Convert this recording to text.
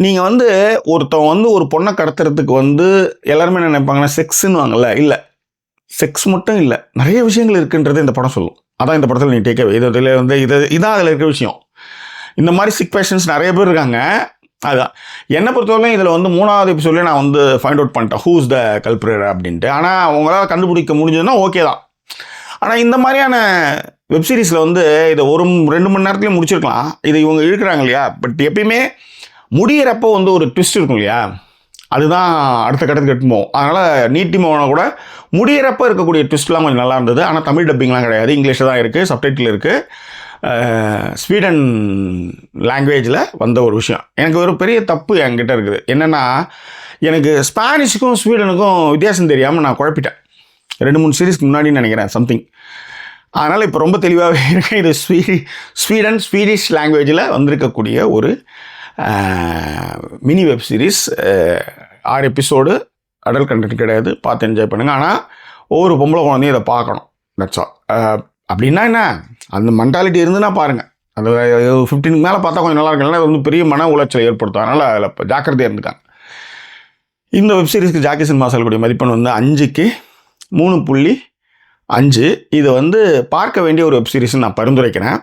நீங்கள் வந்து ஒருத்தன் வந்து ஒரு பொண்ணை கடத்துறதுக்கு வந்து எல்லாருமே என்ன நினைப்பாங்கன்னா செக்ஸ்ன்னு இல்லை, செக்ஸ் மட்டும் இல்லை, நிறைய விஷயங்கள் இருக்குன்றது இந்த படம் சொல்லும். அதான் இந்த படத்தில் நீ டேக்கவே இதில் வந்து இதான் அதில் இருக்கிற விஷயம். இந்த மாதிரி சிக் பேஷன்ஸ் நிறைய பேர் இருக்காங்க. அதுதான் என்னை பொறுத்தவரைக்கும் இதில் வந்து 3வது எபிசோட்லேயே நான் வந்து ஃபைண்ட் அவுட் பண்ணிட்டேன் ஹூஸ் த கல்பிரேட் அப்படின்ட்டு. ஆனால் அவங்களால கண்டுபிடிக்க முடிஞ்சதுன்னா ஓகே தான். ஆனால் இந்த மாதிரியான வெப்சீரிஸில் வந்து இதை 2 மணி நேரத்துலேயும் முடிச்சிருக்கலாம். இதை இவங்க இழுக்கிறாங்க இல்லையா. பட் எப்பயுமே முடிகிறப்போ வந்து ஒரு ட்விஸ்ட் இருக்கும் இல்லையா, அதுதான் அடுத்த கட்டத்துக்கு எட்டு போகும். அதனால் நீட்டி போனால் கூட முடிகிறப்போ இருக்கக்கூடிய ட்விஸ்ட்லாம் கொஞ்சம் நல்லா இருந்தது. ஆனால் தமிழ் டப்பிங்லாம் கிடையாது, இங்கிலீஷில் தான் இருக்குது, சப்டைட்டில் இருக்குது. ஸ்வீடன் லாங்குவேஜில் வந்த ஒரு விஷயம். எனக்கு ஒரு பெரிய தப்பு என்கிட்ட இருக்குது. என்னென்னா, எனக்கு ஸ்பானிஷுக்கும் ஸ்வீடனுக்கும் வித்தியாசம் தெரியாமல் நான் குழப்பிட்டேன் 2-3 சீரீஸ்க்கு முன்னாடின்னு நினைக்கிறேன் சம்திங். அதனால் இப்போ ரொம்ப தெளிவாகவே இருக்கேன். இது ஸ்வீடிஷ் லாங்குவேஜில் வந்திருக்கக்கூடிய ஒரு mini web series. 6 episode, adult content கிடையாது, பார்த்து என்ஜாய் பண்ணுங்கள். ஆனால் ஒவ்வொரு பொம்பளை குழந்தையும் இதை பார்க்கணும். That's all. அப்படின்னா என்ன, அந்த மென்டாலிட்டி இருந்துன்னா பாருங்கள். அந்த 15 மேலே பார்த்தா கொஞ்சம் நல்லா இருக்குல்ல, அது வந்து பெரிய மன உளைச்சல் ஏற்படுத்தும். அதனால் அதில் இப்போ ஜாக்கிரதையாக இருந்துக்காங்க. இந்த வெப்சீரிஸ்க்கு ஜாக்கி சினிமா சொல்லக்கூடிய மதிப்பெண் வந்து 5க்கு 3.5. இது வந்து பார்க்க வேண்டிய ஒரு வெப்சீரிஸ்ன்னு நான் பரிந்துரைக்கிறேன்.